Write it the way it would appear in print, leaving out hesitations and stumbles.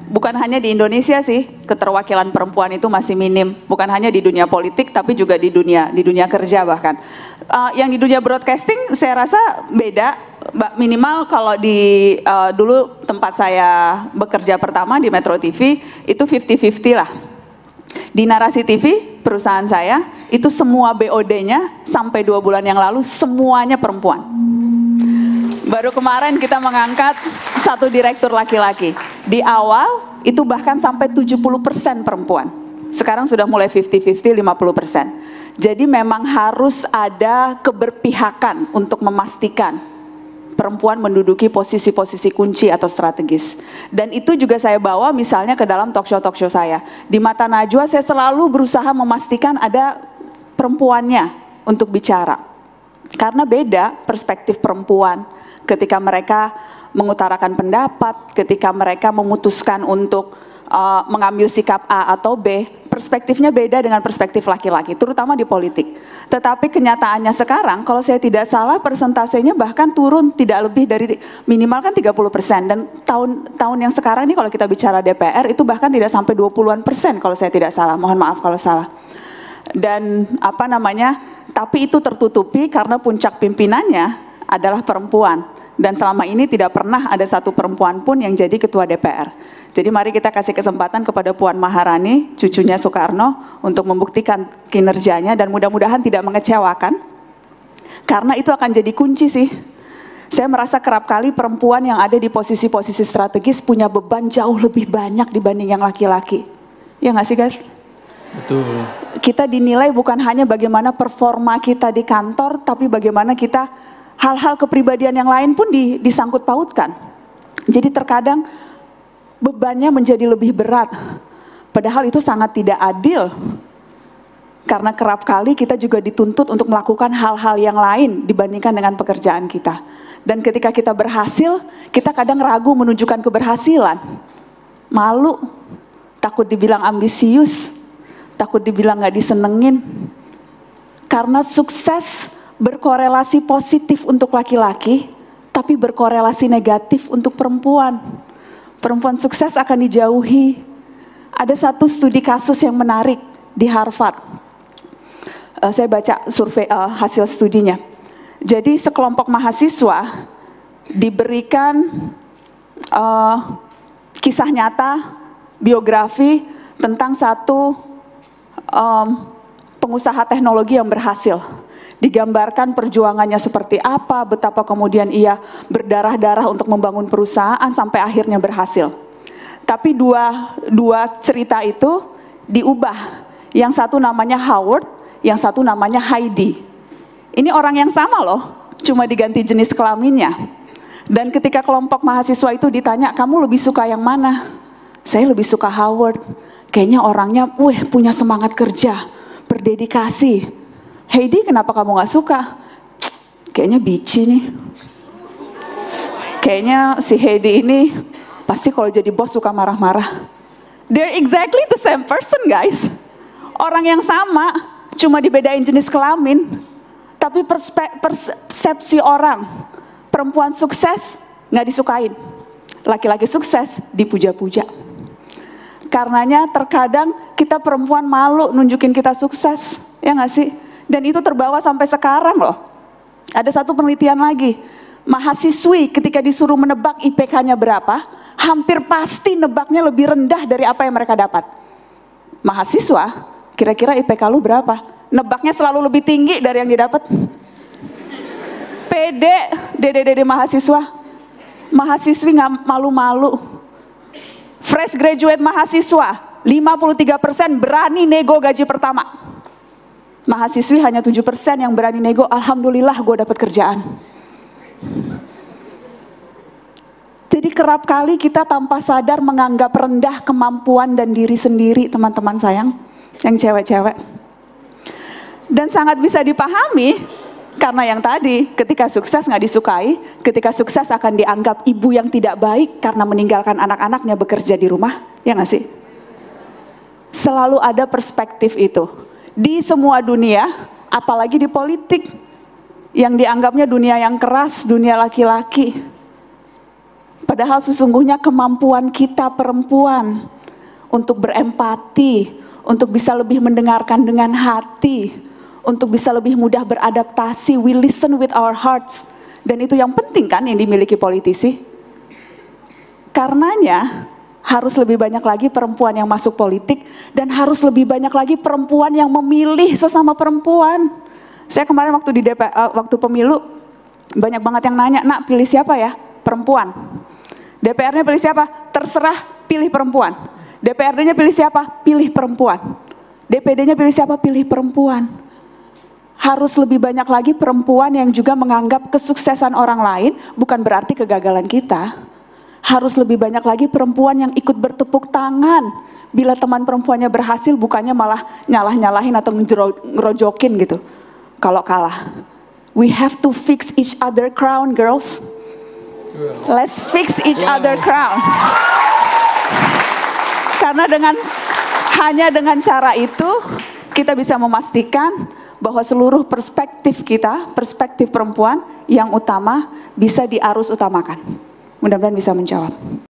bukan hanya di Indonesia sih, keterwakilan perempuan itu masih minim. Bukan hanya di dunia politik, tapi juga di dunia kerja bahkan. Yang di dunia broadcasting saya rasa beda. Minimal kalau di dulu tempat saya bekerja pertama di Metro TV, itu 50-50 lah. Di Narasi TV, perusahaan saya, itu semua BOD-nya sampai 2 bulan yang lalu semuanya perempuan. Baru kemarin kita mengangkat 1 direktur laki-laki. Di awal itu bahkan sampai 70% perempuan. Sekarang sudah mulai 50-50, 50%. Jadi memang harus ada keberpihakan untuk memastikan perempuan menduduki posisi-posisi kunci atau strategis. Dan itu juga saya bawa misalnya ke dalam talk show saya. Di Mata Najwa saya selalu berusaha memastikan ada perempuannya untuk bicara. Karena beda perspektif perempuan ketika mereka mengutarakan pendapat, ketika mereka memutuskan untuk mengambil sikap A atau B, perspektifnya beda dengan perspektif laki-laki, terutama di politik. Tetapi kenyataannya sekarang, kalau saya tidak salah persentasenya bahkan turun tidak lebih dari minimal kan 30%. Dan tahun yang sekarang ini kalau kita bicara DPR itu bahkan tidak sampai 20-an% kalau saya tidak salah, mohon maaf kalau salah. Dan tapi itu tertutupi karena puncak pimpinannya adalah perempuan. Dan selama ini tidak pernah ada satu perempuan pun yang jadi ketua DPR. Jadi mari kita kasih kesempatan kepada Puan Maharani, cucunya Soekarno, untuk membuktikan kinerjanya dan mudah-mudahan tidak mengecewakan. Karena itu akan jadi kunci sih. Saya merasa kerap kali perempuan yang ada di posisi-posisi strategis punya beban jauh lebih banyak dibanding yang laki-laki. Ya nggak sih guys? Betul. Kita dinilai bukan hanya bagaimana performa kita di kantor, tapi bagaimana kita hal-hal kepribadian yang lain pun disangkut pautkan. Jadi terkadang bebannya menjadi lebih berat. Padahal itu sangat tidak adil. Karena kerap kali kita juga dituntut untuk melakukan hal-hal yang lain dibandingkan dengan pekerjaan kita. Dan ketika kita berhasil, kita kadang ragu menunjukkan keberhasilan. Malu, takut dibilang ambisius, takut dibilang gak disenengin. Karena sukses berkorelasi positif untuk laki-laki, tapi berkorelasi negatif untuk perempuan. Perempuan sukses akan dijauhi. Ada satu studi kasus yang menarik di Harvard. Saya baca survei hasil studinya. Jadi sekelompok mahasiswa diberikan kisah nyata, biografi tentang satu pengusaha teknologi yang berhasil. Digambarkan perjuangannya seperti apa, betapa kemudian ia berdarah-darah untuk membangun perusahaan sampai akhirnya berhasil. Tapi dua cerita itu diubah. Yang satu namanya Howard, yang satu namanya Heidi. Ini orang yang sama loh, cuma diganti jenis kelaminnya. Dan ketika kelompok mahasiswa itu ditanya, kamu lebih suka yang mana? Saya lebih suka Howard. Kayaknya orangnya, punya semangat kerja, berdedikasi. Heidi, kenapa kamu gak suka? Kayaknya bici nih. Kayaknya si Heidi ini pasti kalau jadi bos suka marah-marah. They're exactly the same person guys. Orang yang sama, cuma dibedain jenis kelamin. Tapi persepsi orang, perempuan sukses gak disukain. Laki-laki sukses dipuja-puja. Karenanya terkadang kita perempuan malu nunjukin kita sukses, ya gak sih? Dan itu terbawa sampai sekarang loh. Ada satu penelitian lagi. Mahasiswi ketika disuruh menebak IPK-nya berapa, hampir pasti nebaknya lebih rendah dari apa yang mereka dapat. Mahasiswa, kira-kira IPK lu berapa? Nebaknya selalu lebih tinggi dari yang didapat. Dede mahasiswa. Mahasiswi nggak malu-malu. Fresh graduate mahasiswa, 53% berani nego gaji pertama. Mahasiswi hanya 7% yang berani nego, alhamdulillah gue dapat kerjaan. Jadi kerap kali kita tanpa sadar menganggap rendah kemampuan dan diri sendiri, teman-teman sayang, yang cewek-cewek. Dan sangat bisa dipahami, karena yang tadi, ketika sukses nggak disukai, ketika sukses akan dianggap ibu yang tidak baik karena meninggalkan anak-anaknya bekerja di rumah, ya nggak sih? Selalu ada perspektif itu. Di semua dunia, apalagi di politik, yang dianggapnya dunia yang keras, dunia laki-laki. Padahal sesungguhnya kemampuan kita perempuan untuk berempati, untuk bisa lebih mendengarkan dengan hati, untuk bisa lebih mudah beradaptasi, we listen with our hearts. Dan itu yang penting kan yang dimiliki politisi. Karenanya harus lebih banyak lagi perempuan yang masuk politik dan harus lebih banyak lagi perempuan yang memilih sesama perempuan. Saya kemarin waktu di waktu pemilu banyak banget yang nanya, "Nak, pilih siapa ya?" Perempuan. DPR-nya pilih siapa? Terserah, pilih perempuan. DPRD-nya pilih siapa? Pilih perempuan. DPD-nya pilih siapa? Pilih perempuan. Harus lebih banyak lagi perempuan yang juga menganggap kesuksesan orang lain bukan berarti kegagalan kita. Harus lebih banyak lagi perempuan yang ikut bertepuk tangan bila teman perempuannya berhasil, bukannya malah nyalah-nyalahin atau ngerojokin gitu kalau kalah. We have to fix each other crown, girls. Let's fix each other crown. Karena hanya dengan cara itu kita bisa memastikan bahwa seluruh perspektif kita, perspektif perempuan yang utama bisa diarus utamakan. Mudah-mudahan bisa menjawab.